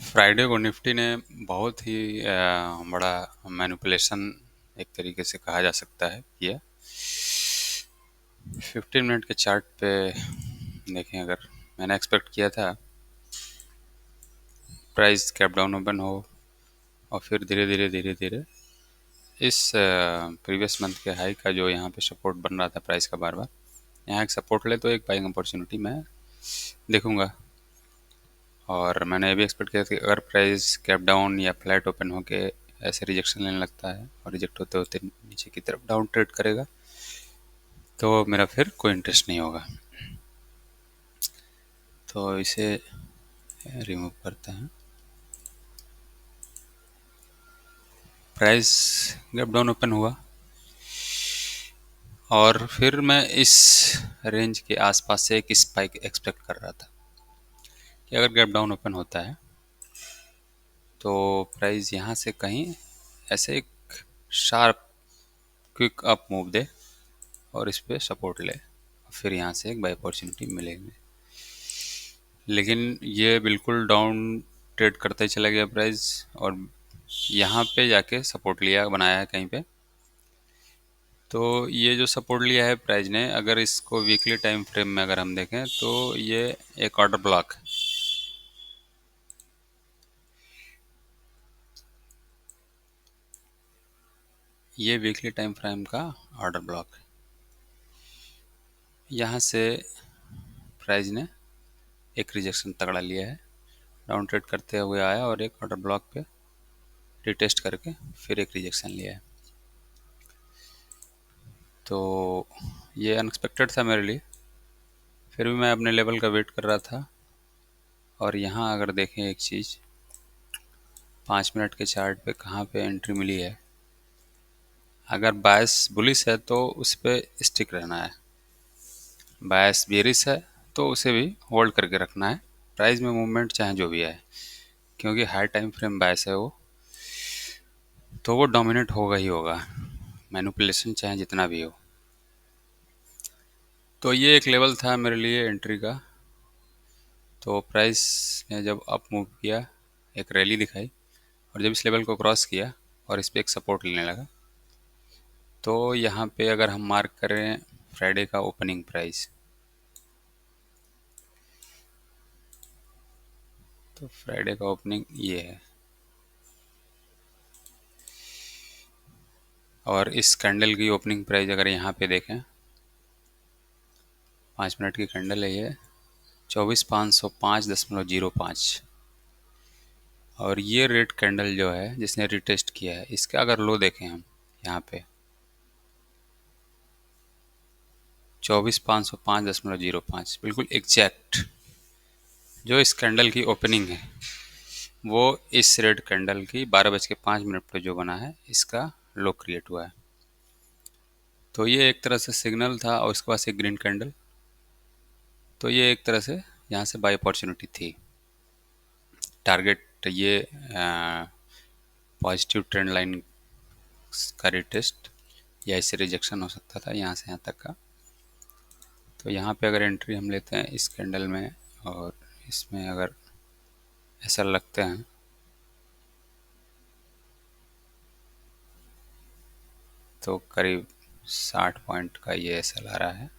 Friday को Nifty ने बहुत ही बड़ा मैनिपुलेशन एक तरीके से कहा जा सकता है किया। 15 मिनट के चार्ट पे देखें, अगर मैंने एक्सपेक्ट किया था प्राइस कैप डाउन ओपन हो और फिर धीरे धीरे इस प्रीवियस मंथ के हाई का जो यहाँ पे सपोर्ट बन रहा था प्राइस का, बार बार यहाँ एक सपोर्ट ले तो एक बाइंग अपॉर्चुनिटी मैं देखूंगा। और मैंने ये भी एक्सपेक्ट किया कि अगर प्राइस कैप डाउन या फ्लैट ओपन होके ऐसे रिजेक्शन लेने लगता है और रिजेक्ट होते होते नीचे की तरफ डाउन ट्रेड करेगा तो मेरा फिर कोई इंटरेस्ट नहीं होगा। तो इसे रिमूव करते हैं। प्राइस गैप डाउन ओपन हुआ और फिर मैं इस रेंज के आसपास से एक स्पाइक एक्सपेक्ट कर रहा था कि अगर गैप डाउन ओपन होता है तो प्राइस यहाँ से कहीं ऐसे एक शार्प क्विक अप मूव दे और इस पे सपोर्ट ले, फिर यहाँ से एक बाय अपॉर्चुनिटी मिलेगी। लेकिन ये बिल्कुल डाउन ट्रेड करते चला गया प्राइस और यहाँ पे जाके सपोर्ट लिया, बनाया है कहीं पे। तो ये जो सपोर्ट लिया है प्राइस ने, अगर इसको वीकली टाइम फ्रेम में अगर हम देखें तो ये एक ऑर्डर ब्लॉक है। ये वीकली टाइम फ्रेम का ऑर्डर ब्लॉक है। यहाँ से प्राइस ने एक रिजेक्शन तगड़ा लिया है, डाउन ट्रेड करते हुए आया और एक ऑर्डर ब्लॉक पे रिटेस्ट करके फिर एक रिजेक्शन लिया है। तो ये अनएक्सपेक्टेड था मेरे लिए, फिर भी मैं अपने लेवल का वेट कर रहा था। और यहाँ अगर देखें एक चीज़, 5 मिनट के चार्ट पे कहाँ पे एंट्री मिली है। अगर बायस बुलिश है तो उस पर स्टिक रहना है, बायस बेरिश है तो उसे भी होल्ड करके रखना है, प्राइस में मूवमेंट चाहे जो भी आए, क्योंकि हाई टाइम फ्रेम बायस है वो, तो वो डोमिनेट होगा ही होगा, मैनिपुलेशन चाहे जितना भी हो। तो ये एक लेवल था मेरे लिए एंट्री का। तो प्राइस ने जब अप मूव किया, एक रैली दिखाई और जब इस लेवल को क्रॉस किया और इस पर एक सपोर्ट लेने लगा, तो यहाँ पे अगर हम मार्क करें फ्राइडे का ओपनिंग प्राइस, तो फ्राइडे का ओपनिंग ये है और इस कैंडल की ओपनिंग प्राइस अगर यहाँ पे देखें, 5 मिनट की कैंडल है ये, 24,505.05। और ये रेड कैंडल जो है जिसने रिटेस्ट किया है, इसका अगर लो देखें हम यहाँ पे 24,505.05, बिल्कुल एग्जैक्ट जो इस कैंडल की ओपनिंग है वो इस रेड कैंडल की 12:05 पे जो बना है इसका लो क्रिएट हुआ है। तो ये एक तरह से सिग्नल था और उसके पास एक ग्रीन कैंडल, तो ये एक तरह से यहाँ से बाय अपॉर्चुनिटी थी। टारगेट ये पॉजिटिव ट्रेंड लाइन का रिटेस्ट या इससे रिजेक्शन हो सकता था यहाँ से यहाँ तक का। तो यहाँ पे अगर एंट्री हम लेते हैं इस कैंडल में और इसमें अगर ऐसा लगते हैं तो करीब 60 पॉइंट का ये ऐसा आ रहा है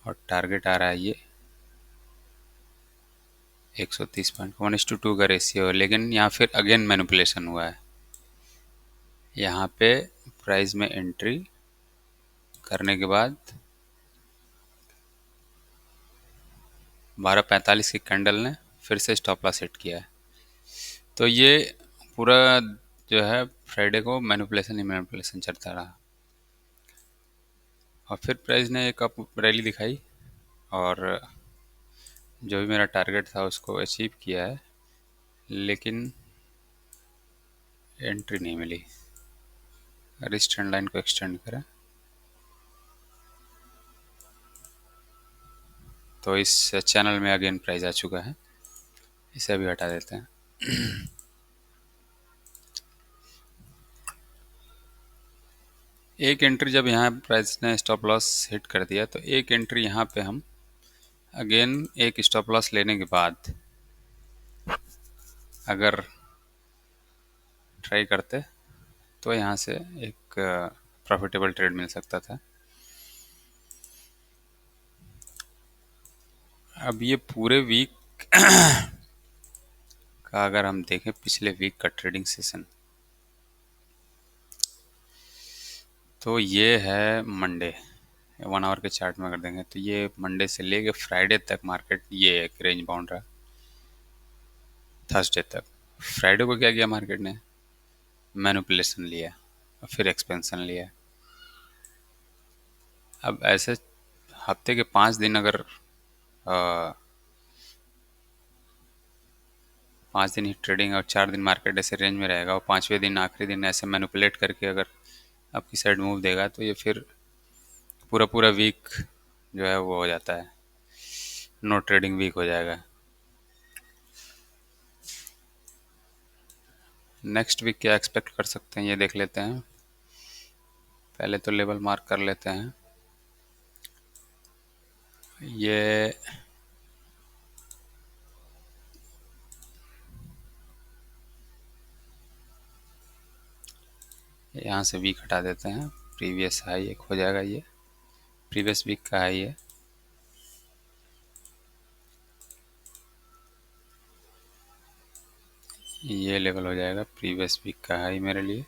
और टारगेट आ रहा है ये 130 पॉइंट, 1:2 का रेशियो है। लेकिन यहाँ फिर अगेन मैनिपुलेशन हुआ है। यहाँ पे प्राइस में एंट्री करने के बाद 12:45 की कैंडल ने फिर से स्टॉप लॉस हिट किया है। तो ये पूरा जो है फ्राइडे को मैनिपुलेशन ही मैनिपुलेशन चलता रहा और फिर प्राइस ने एक अप रैली दिखाई और जो भी मेरा टारगेट था उसको अचीव किया है, लेकिन एंट्री नहीं मिली। अगर इस ट्रेंड लाइन को एक्सटेंड करें तो इस चैनल में अगेन प्राइस आ चुका है, इसे भी हटा देते हैं। एक एंट्री जब यहाँ प्राइस ने स्टॉप लॉस हिट कर दिया तो एक एंट्री यहाँ पे हम अगेन एक स्टॉप लॉस लेने के बाद अगर ट्राई करते तो यहाँ से एक प्रॉफिटेबल ट्रेड मिल सकता था। अब ये पूरे वीक का अगर हम देखें, पिछले वीक का ट्रेडिंग सेशन, तो ये है मंडे। 1 आवर के चार्ट में अगर देखें तो ये मंडे से लेके फ्राइडे तक मार्केट ये एक रेंज बाउंड रहा, थर्सडे तक। फ्राइडे को क्या किया मार्केट ने? मैनिपुलेशन लिया और फिर एक्सपेंशन लिया। अब ऐसे हफ्ते के 5 दिन अगर 5 दिन ही ट्रेडिंग और 4 दिन मार्केट ऐसे रेंज में रहेगा और 5वें दिन आखिरी दिन ऐसे मैनिपुलेट करके अगर आपकी साइड मूव देगा, तो ये फिर पूरा पूरा वीक जो है वो हो जाता है, नो ट्रेडिंग वीक हो जाएगा। नेक्स्ट वीक क्या एक्सपेक्ट कर सकते हैं ये देख लेते हैं। पहले तो लेवल मार्क कर लेते हैं। ये यहाँ से वीक हटा देते हैं। प्रीवियस हाई एक हो जाएगा, ये प्रीवियस वीक का हाई है। ये लेवल हो जाएगा प्रीवियस वीक का हाई मेरे लिए।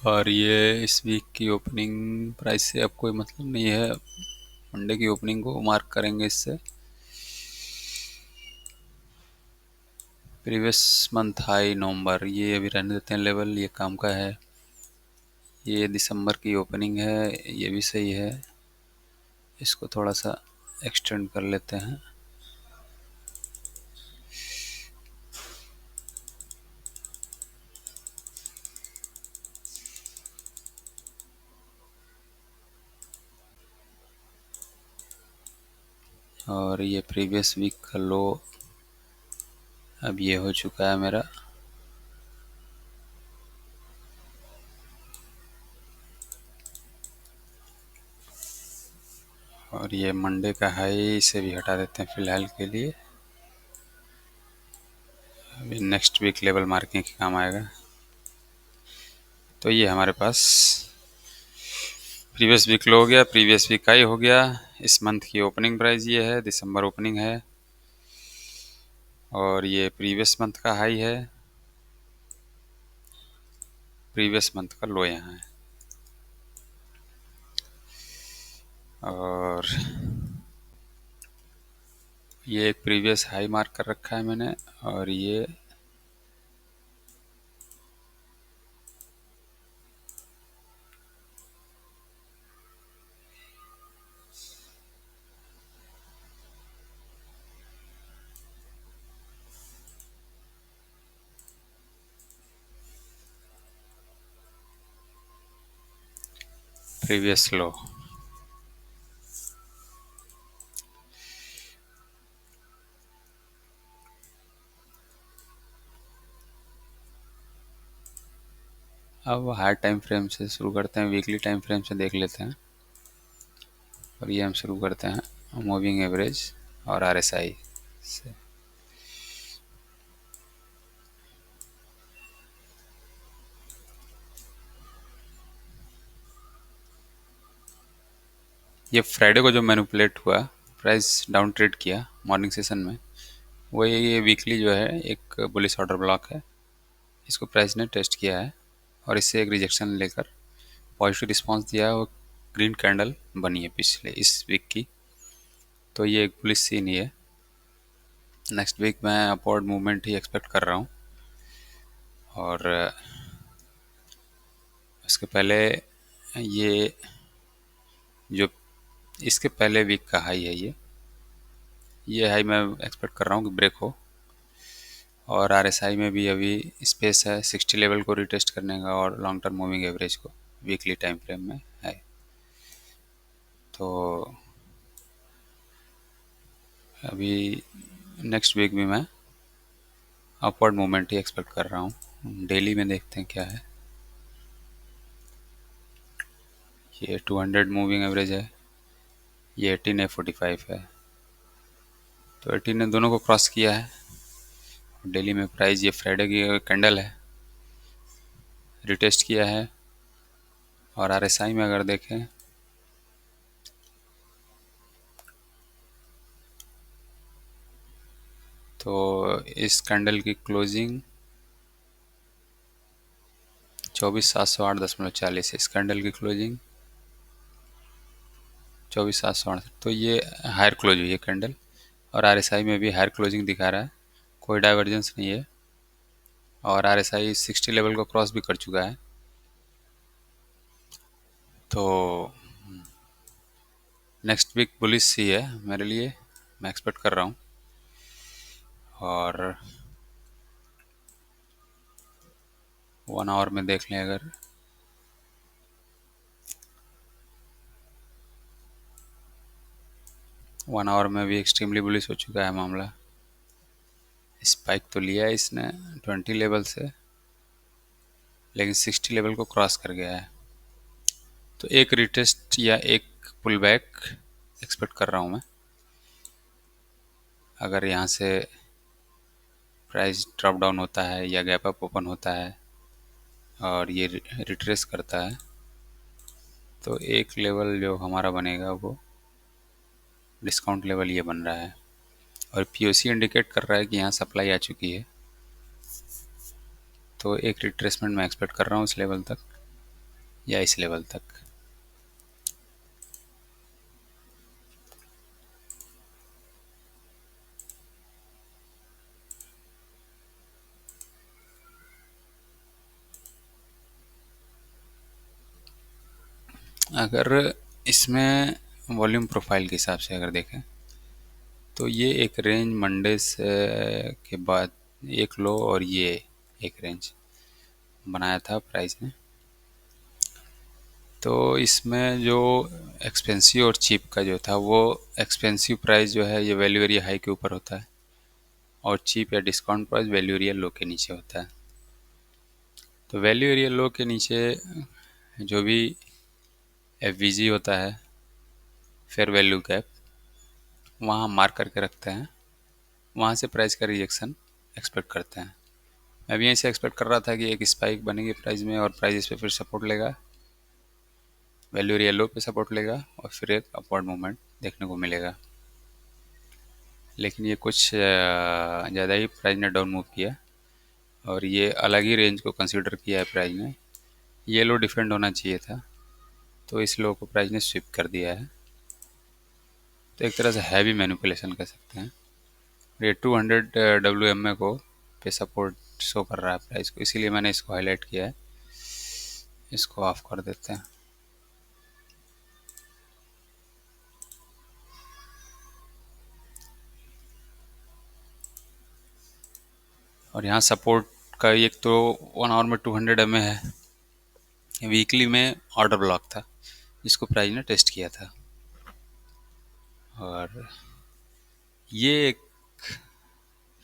और ये इस वीक की ओपनिंग प्राइस से अब कोई मतलब नहीं है, मंडे की ओपनिंग को मार्क करेंगे इससे। प्रीवियस मंथ हाई नवंबर, ये अभी रहने देते हैं लेवल, ये काम का है। ये दिसंबर की ओपनिंग है, ये भी सही है। इसको थोड़ा सा एक्सटेंड कर लेते हैं। और ये प्रीवियस वीक का लो अब ये हो चुका है मेरा। और ये मंडे का हाई, इसे भी हटा देते हैं फिलहाल के लिए। अभी नेक्स्ट वीक लेवल मार्किंग के काम आएगा। तो ये हमारे पास प्रीवियस वीक लो हो गया, प्रीवियस वीक हाई हो गया। इस मंथ की ओपनिंग प्राइस ये है, दिसंबर ओपनिंग है। और ये प्रीवियस मंथ का हाई है, प्रीवियस मंथ का लो यहाँ है। और ये एक प्रीवियस हाई मार्क कर रखा है मैंने। और ये प्रीवियस लो। अब हाई टाइम फ्रेम से शुरू करते हैं, वीकली टाइम फ्रेम से देख लेते हैं। और ये हम शुरू करते हैं मूविंग एवरेज और आरएसआई से। ये फ्राइडे को जो मैनिपुलेट हुआ, प्राइस डाउन ट्रेड किया मॉर्निंग सेशन में, वो ये वीकली जो है एक बुलिश ऑर्डर ब्लॉक है। इसको प्राइस ने टेस्ट किया है और इससे एक रिजेक्शन लेकर पॉजिटिव रिस्पांस दिया है और ग्रीन कैंडल बनी है पिछले इस वीक की। तो ये एक बुलिश सीन ही है। नेक्स्ट वीक मैं अपवर्ड मूवमेंट ही एक्सपेक्ट कर रहा हूँ। और इसके पहले ये जो इसके पहले वीक का हाई है, ये हाई मैं एक्सपेक्ट कर रहा हूँ कि ब्रेक हो। और आरएसआई में भी अभी स्पेस है 60 लेवल को रिटेस्ट करने का और लॉन्ग टर्म मूविंग एवरेज को वीकली टाइम फ्रेम में है। तो अभी नेक्स्ट वीक भी मैं अपवर्ड मूवमेंट ही एक्सपेक्ट कर रहा हूँ। डेली में देखते हैं क्या है। ये 200 मूविंग एवरेज है, ये 18 है, 45 है। तो 18 ने दोनों को क्रॉस किया है। डेली में प्राइस, ये फ्राइडे की कैंडल है, रिटेस्ट किया है। और आरएसआई में अगर देखें तो इस कैंडल की क्लोजिंग 24,708.40 है। इस कैंडल की क्लोजिंग 24,708, तो ये हायर क्लोज हुई है कैंडल। और आरएसआई में भी हायर क्लोजिंग दिखा रहा है, कोई डाइवर्जेंस नहीं है। और आरएसआई 60 लेवल को क्रॉस भी कर चुका है। तो नेक्स्ट वीक बुलिश ही है मेरे लिए, मैं एक्सपेक्ट कर रहा हूँ। और 1 आवर में देख लें अगर, वन आवर में भी एक्सट्रीमली बुलिश हो चुका है मामला। स्पाइक तो लिया है इसने 20 लेवल से, लेकिन 60 लेवल को क्रॉस कर गया है। तो एक रिटेस्ट या एक पुल बैक एक्सपेक्ट कर रहा हूँ मैं। अगर यहाँ से प्राइस ड्रॉप डाउन होता है या गैप अप ओपन होता है और ये रिट्रेस करता है, तो एक लेवल जो हमारा बनेगा वो डिस्काउंट लेवल ये बन रहा है। और पीओसी इंडिकेट कर रहा है कि यहाँ सप्लाई आ चुकी है। तो एक रिट्रेसमेंट मैं एक्सपेक्ट कर रहा हूँ इस लेवल तक या इस लेवल तक। अगर इसमें वॉल्यूम प्रोफाइल के हिसाब से अगर देखें तो ये एक रेंज मंडे से के बाद एक लो और ये एक रेंज बनाया था प्राइस ने। तो इसमें जो एक्सपेंसिव और चीप का जो था, वो एक्सपेंसिव प्राइस जो है ये वैल्यू एरिया हाई के ऊपर होता है, और चीप या discount price value area low के नीचे होता है। तो वैल्यू एरिया लो के नीचे जो भी एफवीजी होता है, फेयर वैल्यू गैप, वहाँ मार्क करके रखते हैं, वहाँ से प्राइस का रिजेक्शन एक्सपेक्ट करते हैं। मैं भी यहीं से एक्सपेक्ट कर रहा था कि एक स्पाइक बनेगी प्राइस में और प्राइस इस पर फिर सपोर्ट लेगा, वैल्यू एरिया लो पे सपोर्ट लेगा और फिर एक अपवर्ड मूवमेंट देखने को मिलेगा। लेकिन ये कुछ ज़्यादा ही प्राइस ने डाउन मूव किया और ये अलग ही रेंज को कंसीडर किया है प्राइस ने। ये लो डिफेंड होना चाहिए था, तो इस लो को प्राइस ने स्विप कर दिया है। तो एक तरह से हैवी मैनिपुलेशन कह सकते हैं। ये 200 WMA को पे सपोर्ट शो कर रहा है प्राइस को, इसीलिए मैंने इसको हाईलाइट किया है। इसको ऑफ कर देते हैं। और यहाँ सपोर्ट का एक तो 1 आवर में 200 MA है, वीकली में ऑर्डर ब्लॉक था जिसको प्राइस ने टेस्ट किया था। और ये एक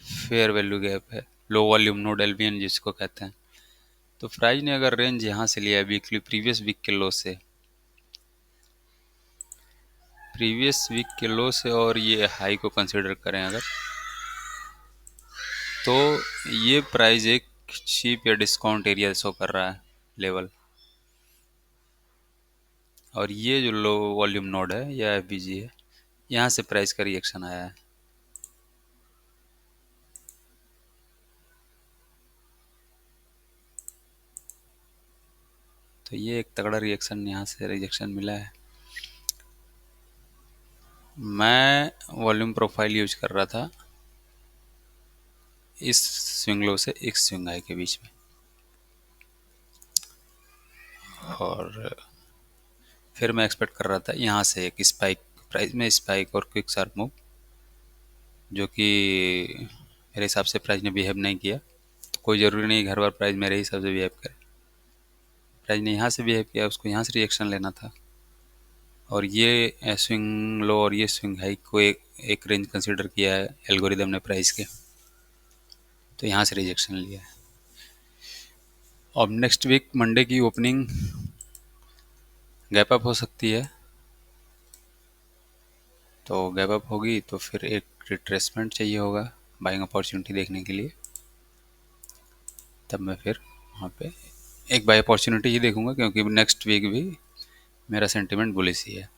फेयर वैल्यू गैप है, लो वॉल्यूम नोड एलवीएन जिसको कहते हैं। तो प्राइस ने अगर रेंज यहाँ से लिया है वीकली प्रीवियस वीक के लो से, और ये हाई को कंसिडर करें अगर, तो ये प्राइस एक चीप या डिस्काउंट एरिया शो कर रहा है लेवल। और ये जो लो वॉल्यूम नोड है या एफबीजी है, यहाँ से प्राइस का रिएक्शन आया है। तो ये एक तगड़ा रिएक्शन, यहाँ से रिजेक्शन मिला है। मैं वॉल्यूम प्रोफाइल यूज कर रहा था इस स्विंग लो से एक स्विंग हाई के बीच में, और फिर मैं एक्सपेक्ट कर रहा था यहाँ से एक स्पाइक, प्राइस में स्पाइक और क्विक शार्प मूव, जो कि मेरे हिसाब से प्राइस ने बिहेव नहीं किया। तो कोई ज़रूरी नहीं घर बार प्राइस मेरे हिसाब से बिहेव करे। प्राइस ने यहाँ से बिहेव किया, उसको यहाँ से रिएक्शन लेना था। और ये स्विंग लो और ये स्विंग हाई को एक रेंज कंसिडर किया है एल्गोरिदम ने प्राइस के, तो यहाँ से रिजेक्शन लिया है। अब नेक्स्ट वीक मंडे की ओपनिंग गैप अप हो सकती है, तो गैप अप होगी तो फिर एक रिट्रेसमेंट चाहिए होगा बाइंग अपॉर्चुनिटी देखने के लिए। तब मैं फिर वहाँ पे एक बाय अपॉर्चुनिटी ही देखूंगा, क्योंकि नेक्स्ट वीक भी मेरा सेंटिमेंट बुलिश ही है।